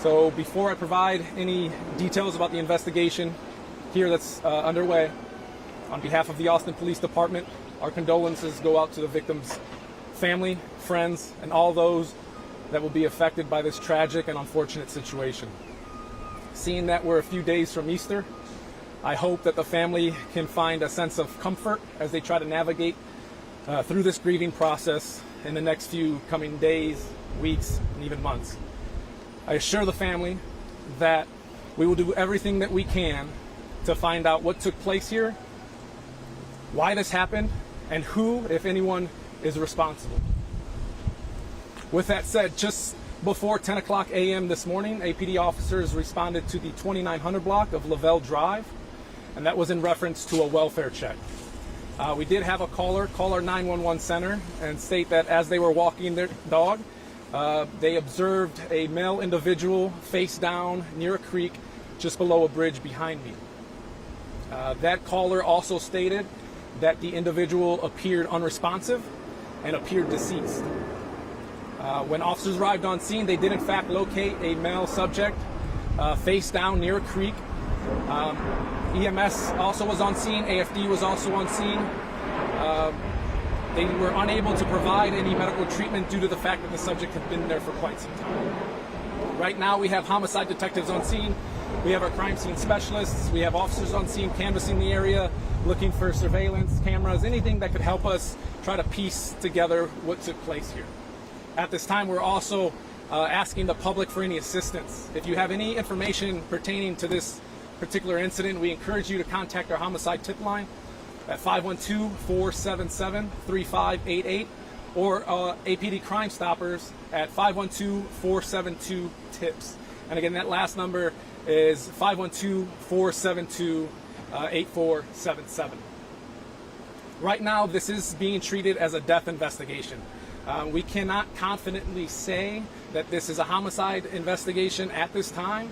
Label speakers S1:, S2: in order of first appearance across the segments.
S1: So before I provide any details about the investigation here that's underway, on behalf of the Austin Police Department, our condolences go out to the victims' family, friends, and all those that will be affected by this tragic and unfortunate situation. Seeing that we're a few days from Easter, I hope that the family can find a sense of comfort as they try to navigate through this grieving process in the next few coming days, weeks, and even months. I assure the family that we will do everything that we can to find out what took place here, why this happened, and who, if anyone, is responsible. With that said, just before 10 o'clock a.m. this morning, APD officers responded to the 2900 block of Lavelle Drive, and that was in reference to a welfare check. We did have a caller call our 911 center and state that as they were walking their dog, they observed a male individual face down near a creek just below a bridge behind me. That caller also stated that the individual appeared unresponsive and appeared deceased. When officers arrived on scene, they did in fact locate a male subject face down near a creek. EMS also was on scene, AFD was also on scene. They were unable to provide any medical treatment due to the fact that the subject had been there for quite some time. Right now we have homicide detectives on scene, we have our crime scene specialists, we have officers on scene canvassing the area, looking for surveillance, cameras, anything that could help us try to piece together what took place here. At this time, we're also asking the public for any assistance. If you have any information pertaining to this particular incident, we encourage you to contact our homicide tip line at 512-477-3588 or APD Crime Stoppers at 512-472-TIPS. And again, that last number is 512-472-8477. Right now, this is being treated as a death investigation. We cannot confidently say that this is a homicide investigation at this time.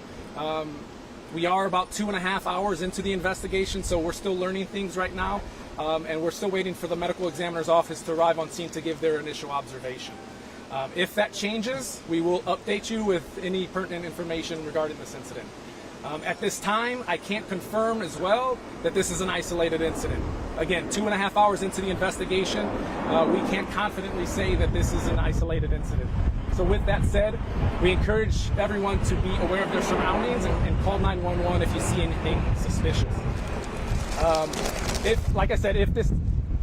S1: We are about 2.5 hours into the investigation, so we're still learning things right now, and we're still waiting for the medical examiner's office to arrive on scene to give their initial observation. If that changes, we will update you with any pertinent information regarding this incident. At this time, I can't confirm as well that this is an isolated incident. Again, 2.5 hours into the investigation, we can't confidently say that this is an isolated incident. So with that said, we encourage everyone to be aware of their surroundings and call 911 if you see anything suspicious. Like I said, if this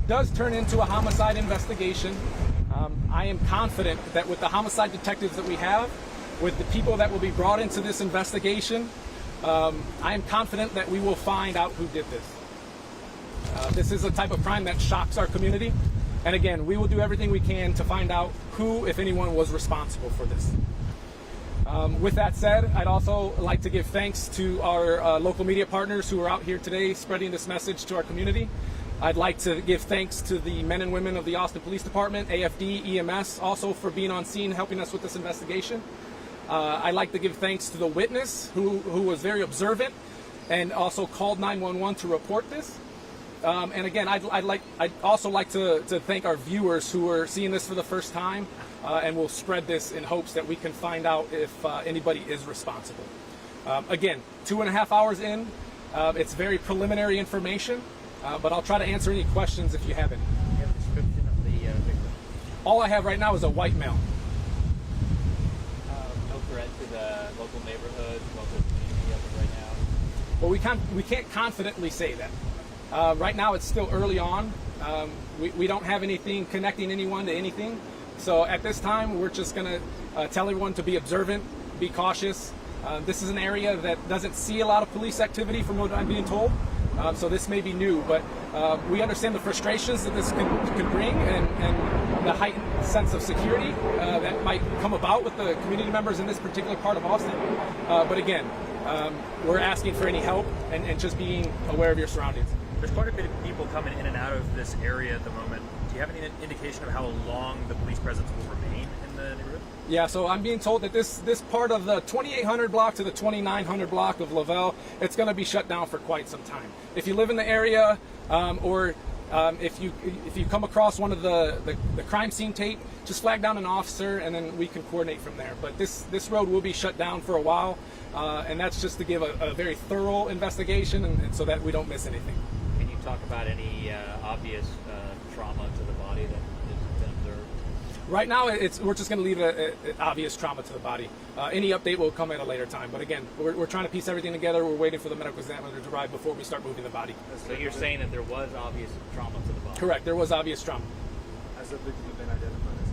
S1: does turn into a homicide investigation, I am confident that with the homicide detectives that we have, with the people that will be brought into this investigation, I am confident that we will find out who did this. This is a type of crime that shocks our community. And again, we will do everything we can to find out who, if anyone, was responsible for this. With that said, I'd also like to give thanks to our local media partners who are out here today spreading this message to our community. I'd like to give thanks to the men and women of the Austin Police Department, AFD, EMS, also for being on scene, helping us with this investigation. I'd like to give thanks to the witness who was very observant and also called 911 to report this. And again, I'd also like to thank our viewers who are seeing this for the first time, and we'll spread this in hopes that we can find out if anybody is responsible. Again, 2.5 hours in, it's very preliminary information, but I'll try to answer any questions if you have any.
S2: Do you have a description of the victim?
S1: All I have right now is a white male.
S2: No threat to the local neighborhood, local community of it right now?
S1: Well, we can't confidently say that. Right now, it's still early on. We don't have anything connecting anyone to anything. So at this time, we're just going to tell everyone to be observant, be cautious. This is an area that doesn't see a lot of police activity from what I'm being told. So this may be new, but we understand the frustrations that this can bring and the heightened sense of security that might come about with the community members in this particular part of Austin. But again, we're asking for any help and just being aware of your surroundings.
S3: There's quite a bit of people coming in and out of this area at the moment. Do you have any indication of how long the police presence will remain in the neighborhood?
S1: Yeah, so I'm being told that this part of the 2800 block to the 2900 block of Lavelle, it's going to be shut down for quite some time. If you live in the area or If you come across one of the crime scene tape, just flag down an officer, and then we can coordinate from there. But this road will be shut down for a while, and that's just to give a very thorough investigation, and so that we don't miss anything.
S2: Can you talk about any obvious trauma to the body that has been observed?
S1: Right now, we're just going to leave it at obvious trauma to the body. Any update will come at a later time. But again, we're trying to piece everything together. We're waiting for the medical examiner to arrive before we start moving the body.
S2: So you're saying that there was obvious trauma to the body?
S1: Correct. There was obvious trauma.
S4: Has the victim been identified as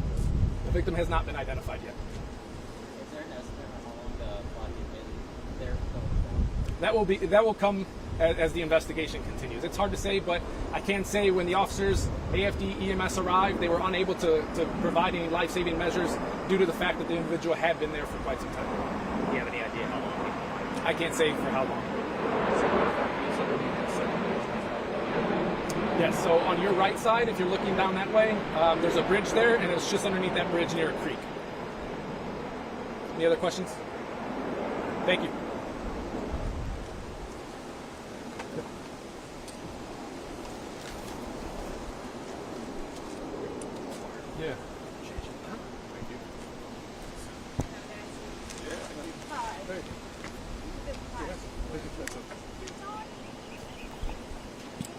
S4: a
S1: The victim has not been identified yet.
S5: Is there an estimate on how long the body has been there?
S1: That will come as the investigation continues. It's hard to say, but I can say when the officers, AFD, EMS arrived, they were unable to provide any life-saving measures due to the fact that the individual had been there for quite some time.
S2: Do you have any idea how long?
S1: I can't say for how long. Yes, so on your right side, if you're looking down that way, there's a bridge there, and it's just underneath that bridge near a creek. Any other questions? Thank you. Yeah.